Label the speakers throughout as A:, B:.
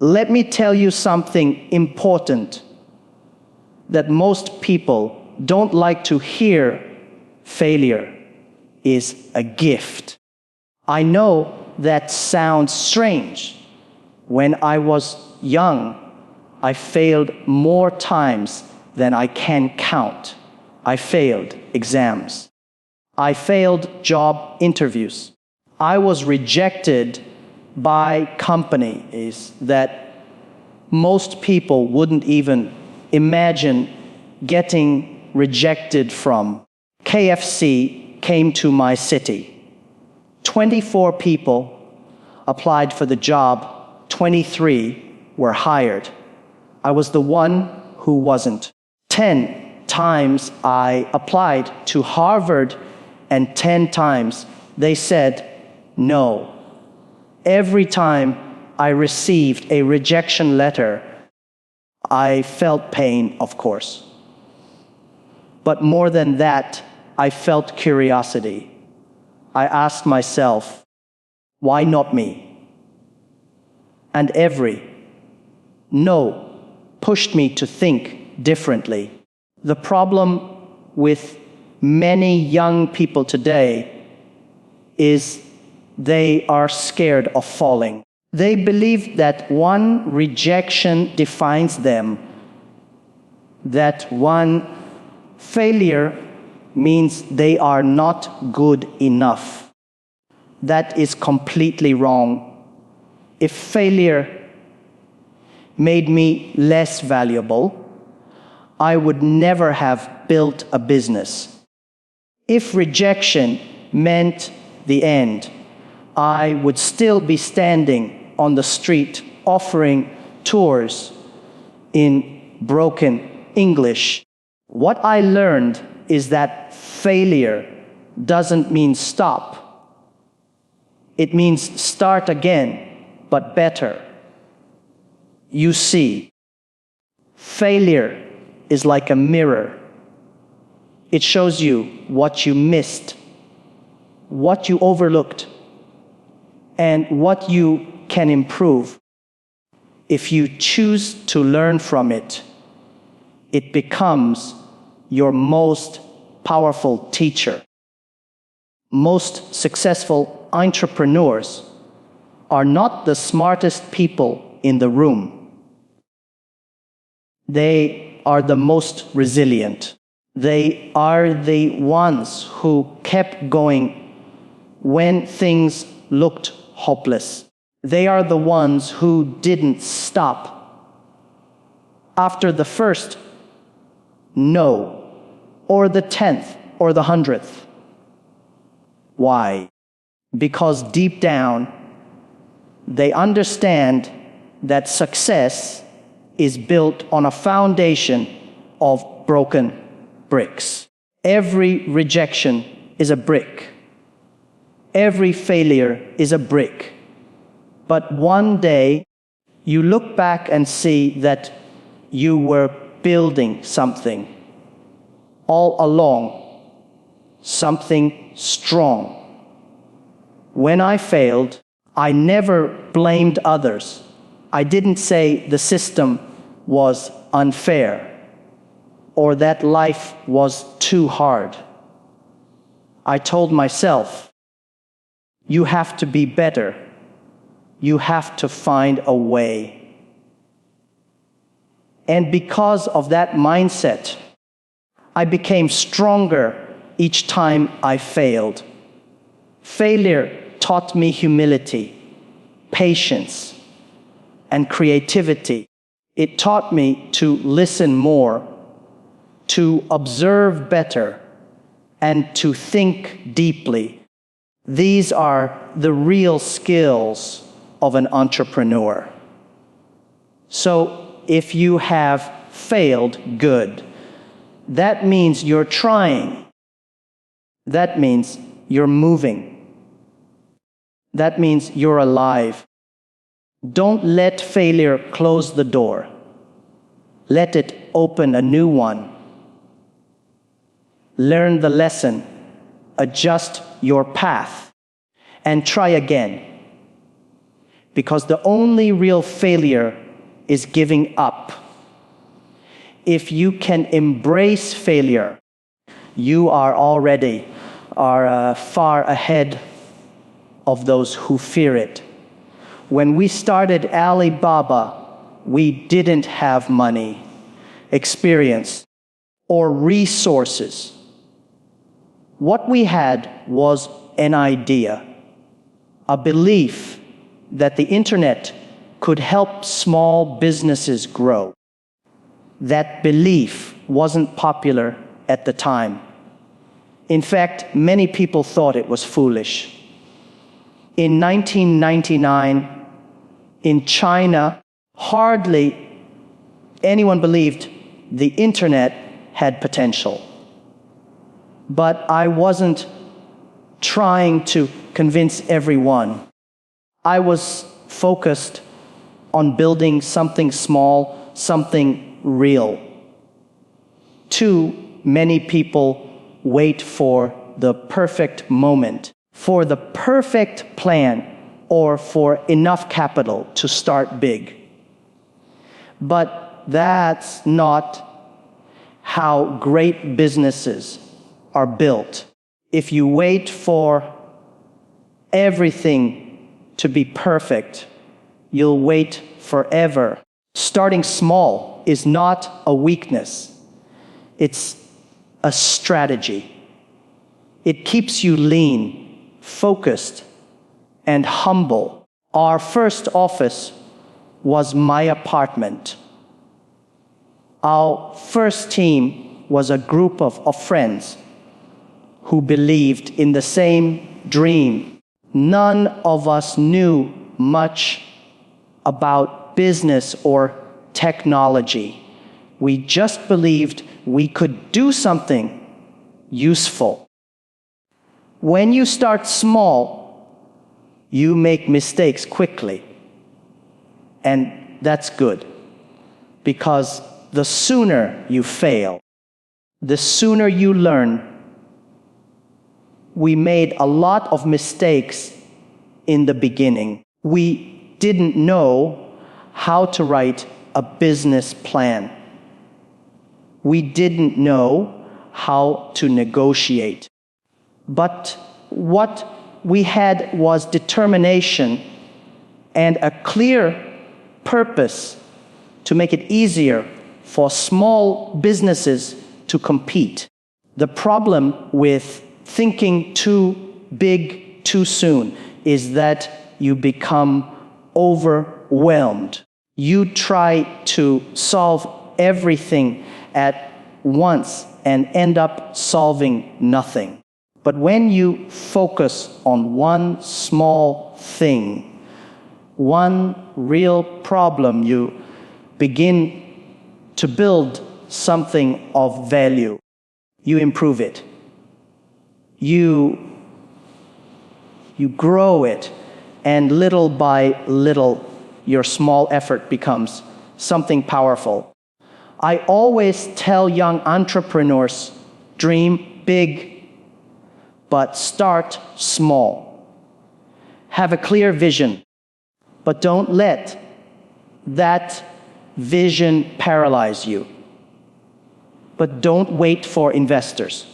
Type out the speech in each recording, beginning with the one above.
A: Let me tell you something important that most people don't like to hear. Failure is a gift. I know that sounds strange. When I was young, I failed more times than I can count. I failed exams. I failed job interviews. I was rejected by companies that most people wouldn't even imagine getting rejected from. KFC came to my city. 24 people applied for the job, 23 were hired. I was the one who wasn't. 10 times I applied to Harvard, and 10 times they said no. Every time I received a rejection letter, I felt pain, of course. But more than that, I felt curiosity. I asked myself, why not me? And every no pushed me to think differently. The problem with many young people today is they are scared of falling. They believe that one rejection defines them, that one failure means they are not good enough. That is completely wrong. If failure made me less valuable, I would never have built a business. If rejection meant the end, I would still be standing on the street offering tours in broken English. What I learned is that failure doesn't mean stop. It means start again, but better. You see, failure is like a mirror. It shows you what you missed, what you overlooked, and what you can improve. If you choose to learn from it, it becomes your most powerful teacher. Most successful entrepreneurs are not the smartest people in the room. They are the most resilient. They are the ones who kept going when things looked hopeless. They are the ones who didn't stop after the first no, or the 10th, or the 100th. Why? Because deep down, they understand that success is built on a foundation of broken bricks. Every rejection is a brick. Every failure is a brick. But one day, you look back and see that you were building something all along, something strong. When I failed, I never blamed others. I didn't say the system was unfair or that life was too hard. I told myself, you have to be better. You have to find a way. And because of that mindset, I became stronger each time I failed. Failure taught me humility, patience, and creativity. It taught me to listen more, to observe better, and to think deeply. These are the real skills of an entrepreneur. So if you have failed, good. That means you're trying. That means you're moving. That means you're alive. Don't let failure close the door. Let it open a new one. Learn the lesson, adjust your path, and try again. because the only real failure is giving up. If you can embrace failure, you are already far ahead of those who fear it. When we started Alibaba, we didn't have money, experience, or resources. What we had was an idea, a belief that the internet could help small businesses grow. That belief wasn't popular at the time. In fact, many people thought it was foolish. In 1999, in China, hardly anyone believed the internet had potential. But I wasn't trying to convince everyone. I was focused on building something small, something real. Too many people wait for the perfect moment, for the perfect plan, or for enough capital to start big. But that's not how great businesses are built. If you wait for everything to be perfect, you'll wait forever. Starting small is not a weakness. It's a strategy. It keeps you lean, focused, and humble. Our first office was my apartment. Our first team was a group of friends who believed in the same dream. None of us knew much about business or technology. We just believed we could do something useful. When you start small, you make mistakes quickly. And that's good, because the sooner you fail, the sooner you learn. We made a lot of mistakes in the beginning. We didn't know how to write a business plan. We didn't know how to negotiate. But what we had was determination and a clear purpose to make it easier for small businesses to compete. The problem with thinking too big too soon is that you become overwhelmed. You try to solve everything at once and end up solving nothing. But when you focus on one small thing, one real problem, you begin to build something of value. You improve it. You grow it, and little by little, your small effort becomes something powerful. I always tell young entrepreneurs, dream big, but start small. Have a clear vision, but don't let that vision paralyze you. But don't wait for investors.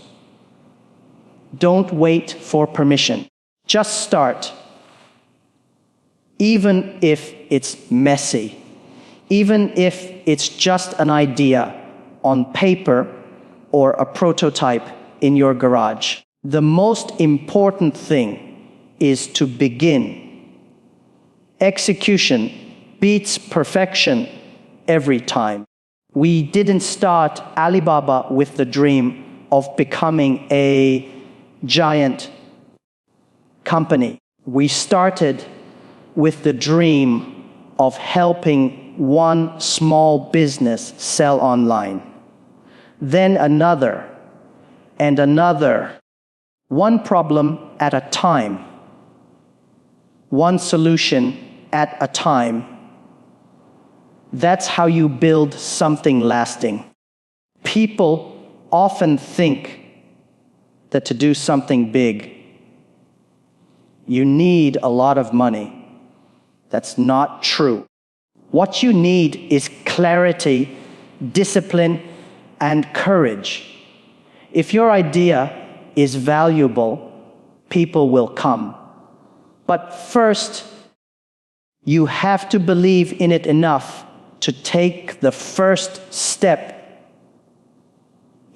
A: Don't wait for permission. Just start. Even if it's messy, even if it's just an idea on paper or a prototype in your garage. The most important thing is to begin. Execution beats perfection every time. We didn't start Alibaba with the dream of becoming a giant company. We started with the dream of helping one small business sell online, then another and another, one problem at a time, one solution at a time. That's how you build something lasting. People often think that to do something big, you need a lot of money. That's not true. What you need is clarity, discipline, and courage. If your idea is valuable, people will come. But first, you have to believe in it enough to take the first step,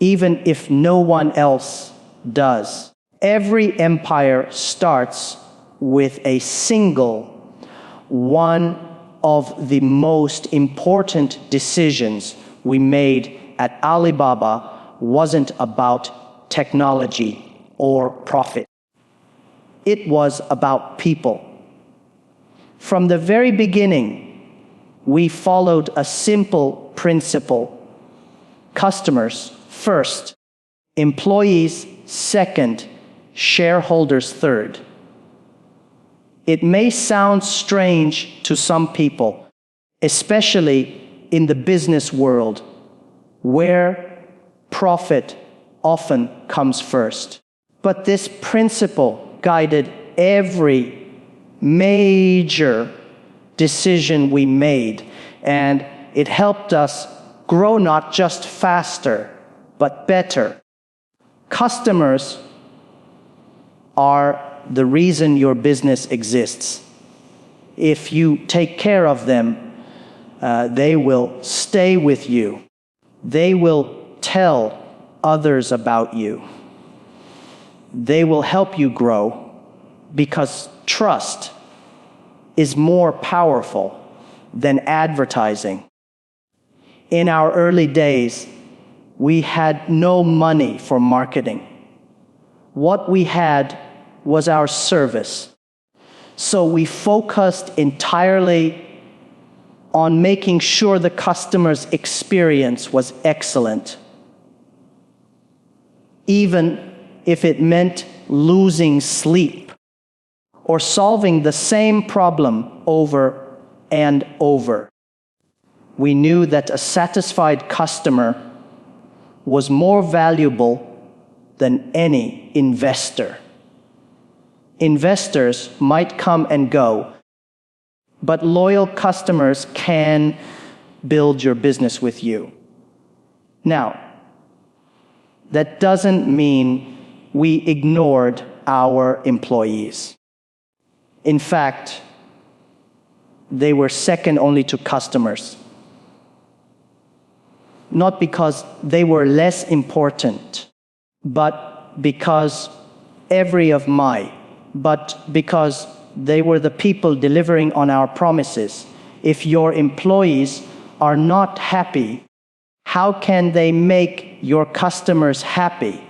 A: even if no one else does. Every empire starts with a single one of the most important decisions we made at Alibaba wasn't about technology or profit. It was about people. From the very beginning, we followed a simple principle: customers first, employees second, shareholders third. It may sound strange to some people, especially in the business world, where profit often comes first. But this principle guided every major decision we made, and it helped us grow not just faster, but better. Customers are the reason your business exists. If you take care of them, they will stay with you. They will tell others about you. They will help you grow, because trust is more powerful than advertising. In our early days, we had no money for marketing. What we had was our service. So we focused entirely on making sure the customer's experience was excellent, even if it meant losing sleep or solving the same problem over and over. We knew that a satisfied customer was more valuable than any investor. Investors might come and go, but loyal customers can build your business with you. Now, that doesn't mean we ignored our employees. In fact, they were second only to customers. Not because they were less important, but because they were the people delivering on our promises. If your employees are not happy, how can they make your customers happy?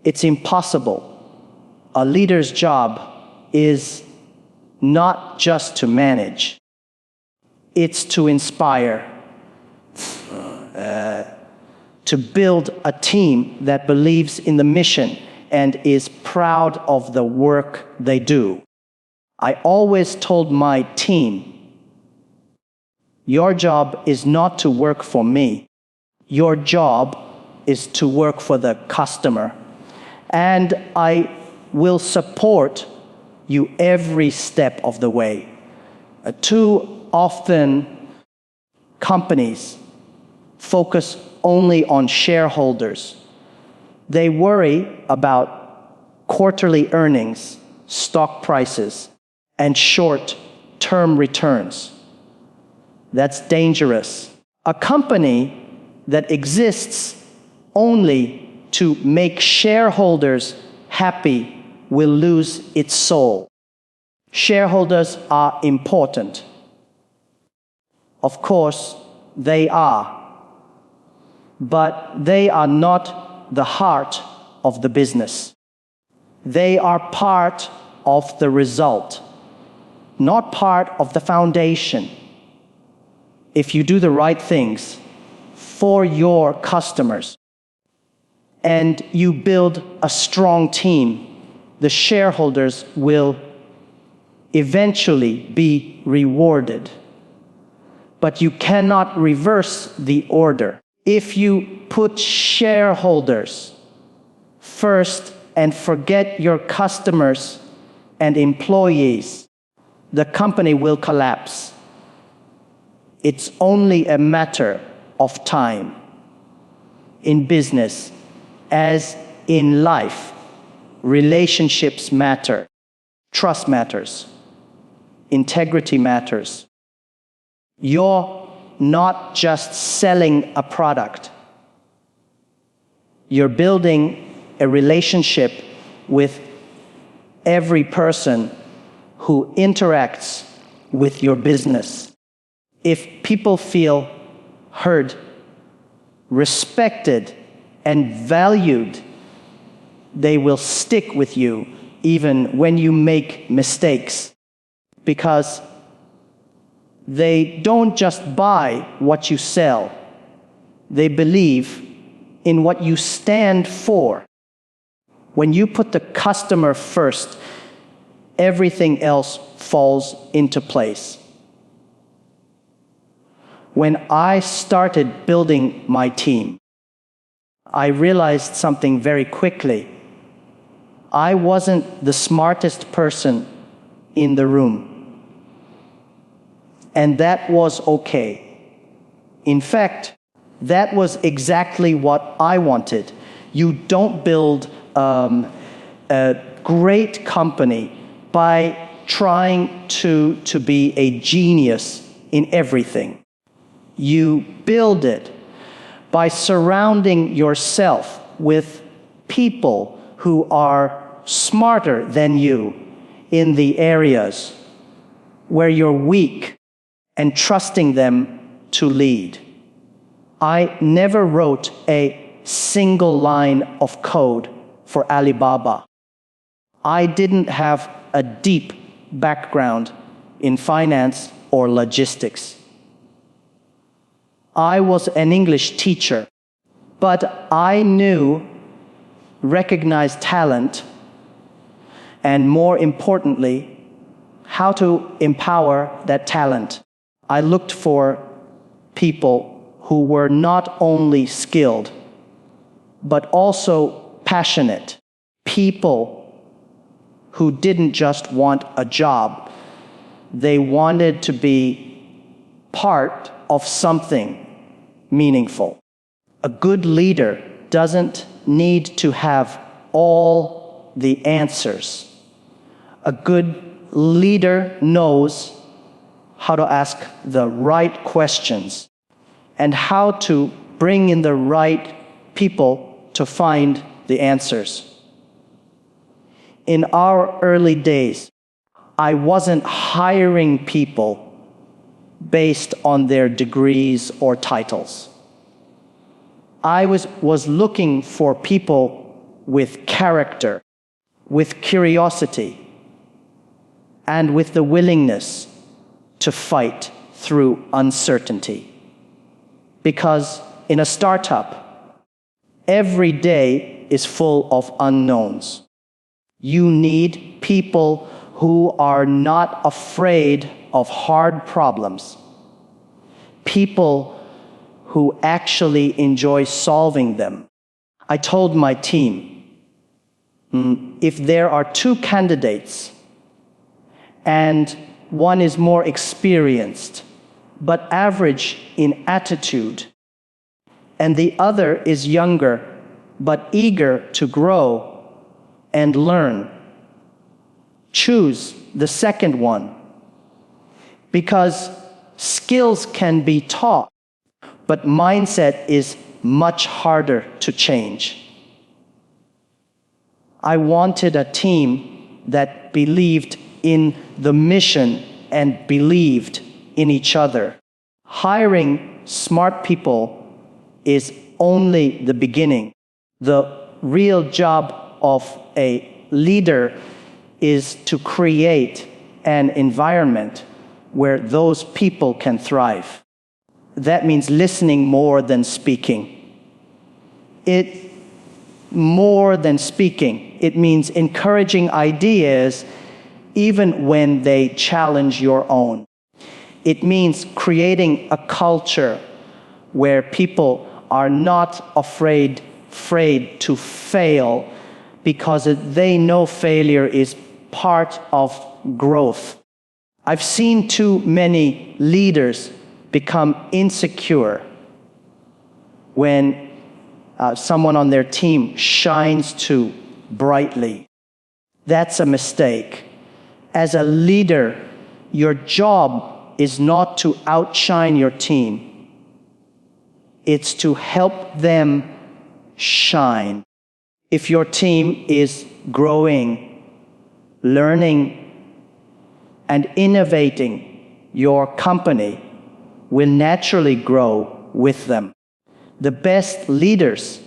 A: It's impossible. A leader's job is not just to manage. It's to inspire, to build a team that believes in the mission and is proud of the work they do. I always told my team, your job is not to work for me. Your job is to work for the customer. And I will support you every step of the way. Too often, companies focus only on shareholders. They worry about quarterly earnings, stock prices, and short-term returns. That's dangerous. A company that exists only to make shareholders happy will lose its soul. Shareholders are important. Of course, they are. But they are not the heart of the business. They are part of the result, not part of the foundation. If you do the right things for your customers and you build a strong team, the shareholders will eventually be rewarded. But you cannot reverse the order. If you put shareholders first and forget your customers and employees, the company will collapse. It's only a matter of time. In business, as in life, relationships matter, trust matters, integrity matters. You're not just selling a product. You're building a relationship with every person who interacts with your business. If people feel heard, respected, and valued, they will stick with you even when you make mistakes, because they don't just buy what you sell. They believe in what you stand for. When you put the customer first, everything else falls into place. When I started building my team, I realized something very quickly. I wasn't the smartest person in the room. And that was okay. In fact, that was exactly what I wanted. You don't build a great company by trying to be a genius in everything. You build it by surrounding yourself with people who are smarter than you in the areas where you're weak, and trusting them to lead. I never wrote a single line of code for Alibaba. I didn't have a deep background in finance or logistics. I was an English teacher, but I recognized talent, and more importantly, how to empower that talent. I looked for people who were not only skilled, but also passionate. People who didn't just want a job. They wanted to be part of something meaningful. A good leader doesn't need to have all the answers. A good leader knows how to ask the right questions and how to bring in the right people to find the answers. In our early days, I wasn't hiring people based on their degrees or titles. I was looking for people with character, with curiosity, and with the willingness to fight through uncertainty. Because in a startup, every day is full of unknowns. You need people who are not afraid of hard problems. People who actually enjoy solving them. I told my team, if there are two candidates and one is more experienced but average in attitude, and the other is younger but eager to grow and learn, choose the second one. Because skills can be taught, but mindset is much harder to change. I wanted a team that believed in the mission and believed in each other. Hiring smart people is only the beginning. The real job of a leader is to create an environment where those people can thrive. That means listening more than speaking. More than speaking, it means encouraging ideas even when they challenge your own. It means creating a culture where people are not afraid to fail because they know failure is part of growth. I've seen too many leaders become insecure when someone on their team shines too brightly. That's a mistake. As a leader, your job is not to outshine your team. It's to help them shine. If your team is growing, learning, and innovating, your company will naturally grow with them. The best leaders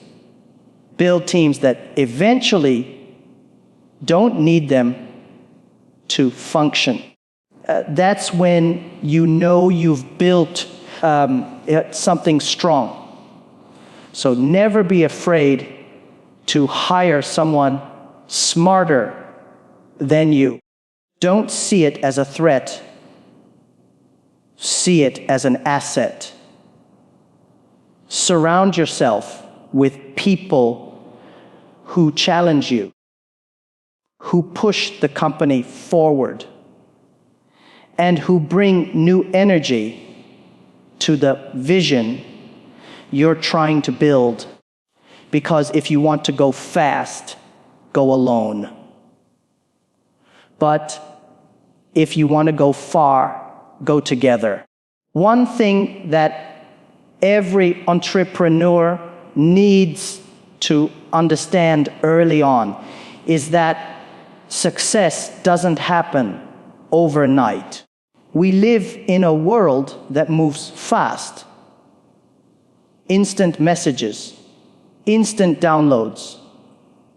A: build teams that eventually don't need them to function. That's when you know you've built something strong. So never be afraid to hire someone smarter than you. Don't see it as a threat. See it as an asset. Surround yourself with people who challenge you, who push the company forward, and who bring new energy to the vision you're trying to build. Because if you want to go fast, go alone. But if you want to go far, go together. One thing that every entrepreneur needs to understand early on is that success doesn't happen overnight. We live in a world that moves fast. Instant messages, instant downloads,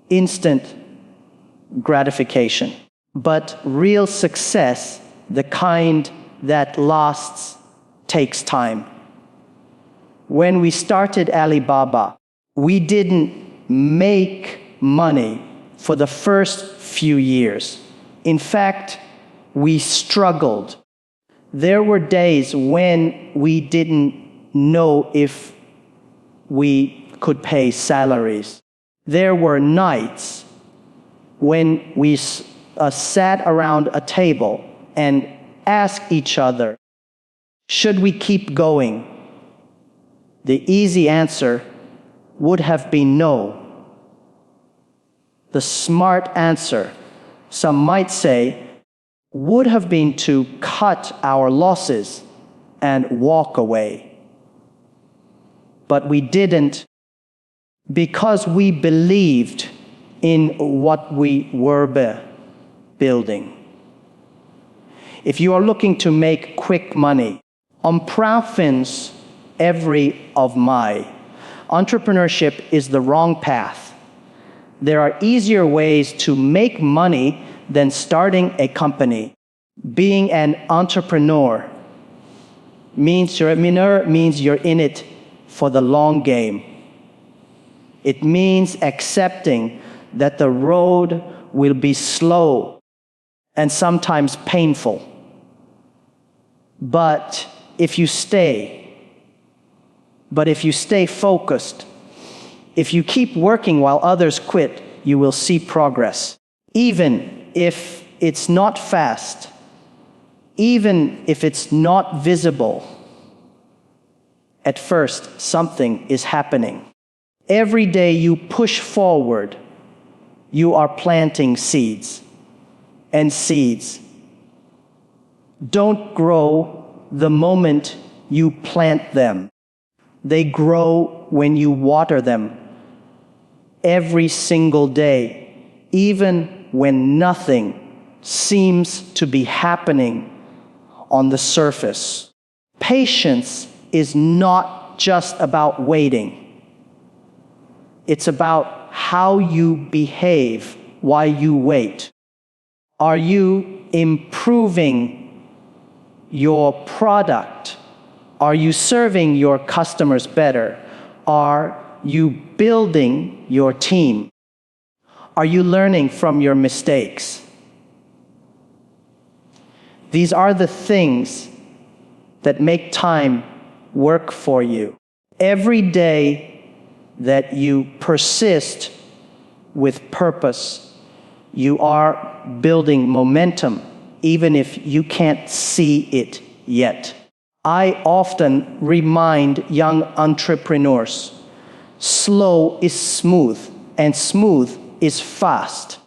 A: instant gratification. But real success, the kind that lasts, takes time. When we started Alibaba, we didn't make money for the first few years. In fact, we struggled. There were days when we didn't know if we could pay salaries. There were nights when we sat around a table and asked each other, should we keep going? The easy answer would have been no. The smart answer, some might say, would have been to cut our losses and walk away. But we didn't, because we believed in what we were building. If you are looking to make quick money, unprovince every of my. Entrepreneurship is the wrong path. There are easier ways to make money than starting a company. Being an entrepreneur means you're in it for the long game. It means accepting that the road will be slow and sometimes painful. But if you stay focused, if you keep working while others quit, you will see progress. Even if it's not fast, even if it's not visible, at first something is happening. Every day you push forward, you are planting seeds. And seeds don't grow the moment you plant them. They grow when you water them every single day, even when nothing seems to be happening on the surface. Patience is not just about waiting. It's about how you behave while you wait. Are you improving your product? Are you serving your customers better? Are you building your team? Are you learning from your mistakes? These are the things that make time work for you. Every day that you persist with purpose, you are building momentum even if you can't see it yet. I often remind young entrepreneurs, slow is smooth and smooth is fast.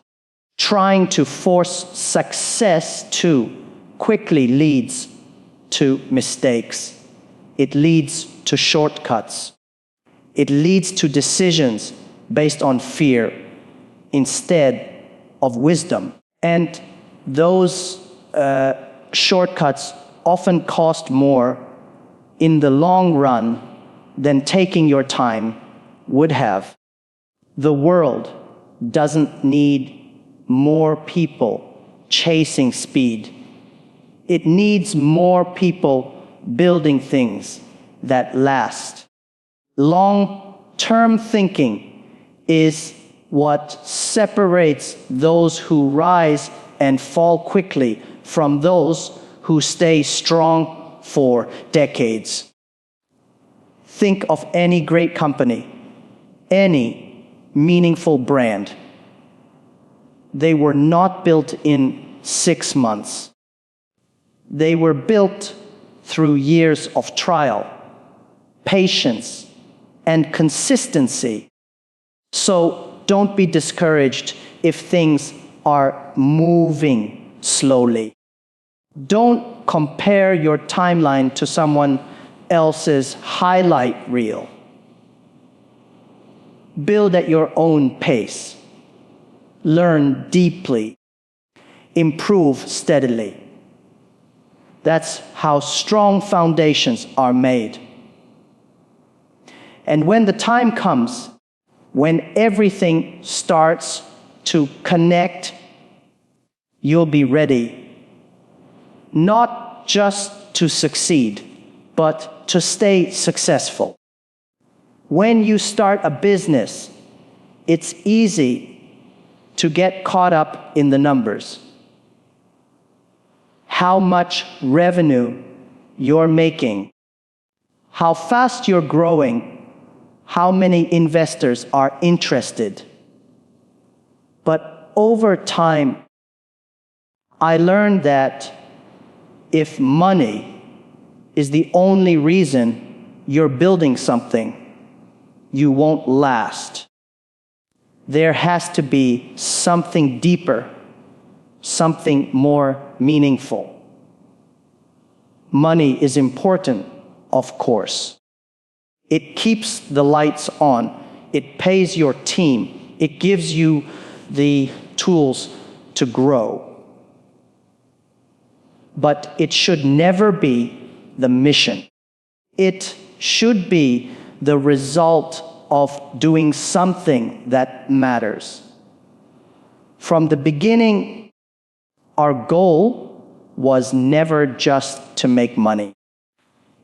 A: Trying to force success too quickly leads to mistakes. It leads to shortcuts. It leads to decisions based on fear instead of wisdom. And those shortcuts often cost more in the long run than taking your time would have. The world doesn't need more people chasing speed. It needs more people building things that last. Long-term thinking is what separates those who rise and fall quickly from those who stay strong for decades. Think of any great company, any meaningful brand. They were not built in 6 months. They were built through years of trial, patience, and consistency. So don't be discouraged if things are moving slowly. Don't compare your timeline to someone else's highlight reel. Build at your own pace. Learn deeply. Improve steadily. That's how strong foundations are made. And when the time comes, when everything starts to connect, you'll be ready. Not just to succeed, but to stay successful. When you start a business, it's easy to get caught up in the numbers. How much revenue you're making, how fast you're growing, how many investors are interested. But over time, I learned that if money is the only reason you're building something, you won't last. There has to be something deeper, something more meaningful. Money is important, of course. It keeps the lights on. It pays your team. It gives you the tools to grow. But it should never be the mission. It should be the result of doing something that matters. From the beginning, our goal was never just to make money.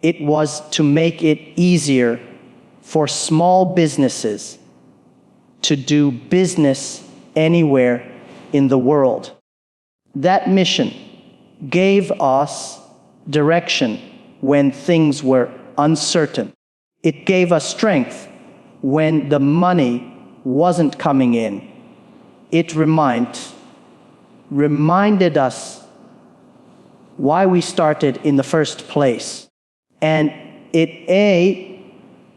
A: It was to make it easier for small businesses to do business anywhere in the world. That mission gave us direction when things were uncertain. It gave us strength when the money wasn't coming in. It reminded us why we started in the first place. And it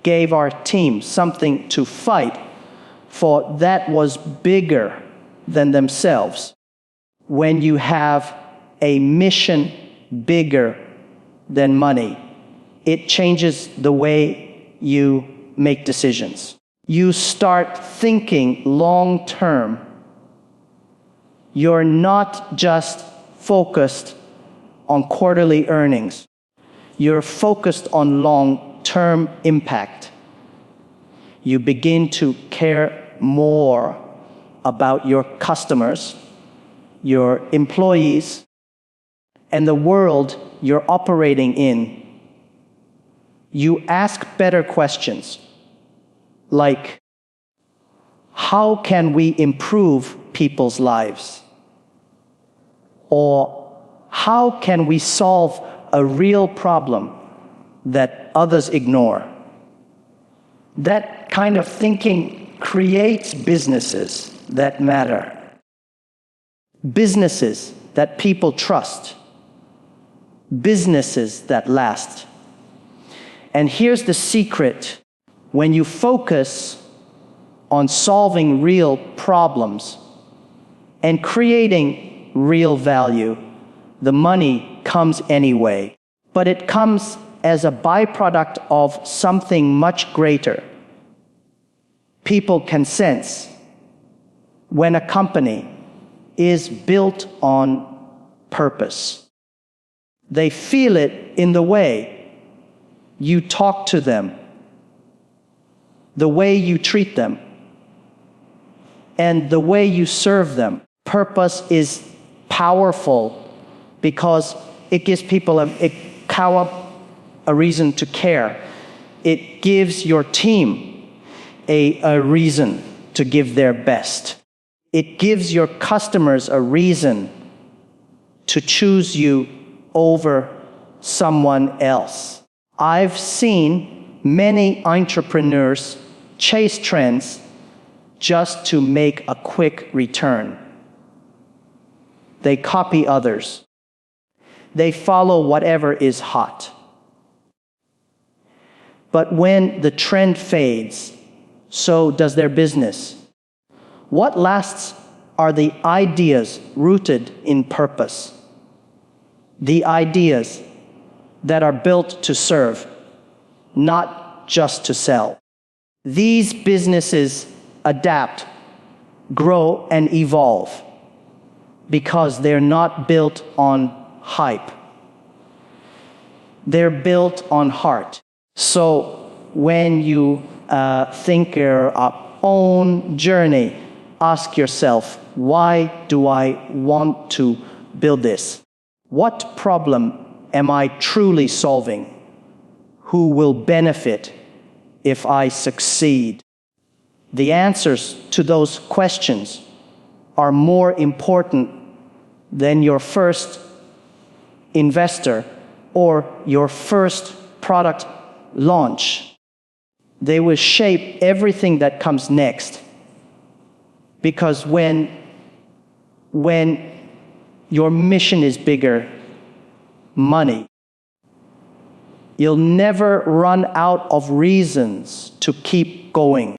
A: gave our team something to fight for that was bigger than themselves. When you have a mission bigger than money, it changes the way you make decisions. You start thinking long term. You're not just focused on quarterly earnings. You're focused on long-term impact. You begin to care more about your customers, your employees, and the world you're operating in. You ask better questions, like, how can we improve people's lives? Or how can we solve a real problem that others ignore? That kind of thinking creates businesses that matter. Businesses that people trust, businesses that last. And here's the secret: when you focus on solving real problems and creating real value, the money comes anyway. But it comes as a byproduct of something much greater. People can sense when a company is built on purpose. They feel it in the way you talk to them, the way you treat them, and the way you serve them. Purpose is powerful because it gives people a reason to care. It gives your team a reason to give their best. It gives your customers a reason to choose you over someone else. I've seen many entrepreneurs chase trends just to make a quick return. They copy others. They follow whatever is hot. But when the trend fades, so does their business. What lasts are the ideas rooted in purpose. The ideas that are built to serve, not just to sell. These businesses adapt, grow, and evolve because they're not built on hype. They're built on heart. So when you think your own journey, ask yourself, why do I want to build this? What problem am I truly solving? Who will benefit if I succeed? The answers to those questions are more important than your first investor or your first product launch. They will shape everything that comes next. Because when your mission is bigger, money, you'll never run out of reasons to keep going.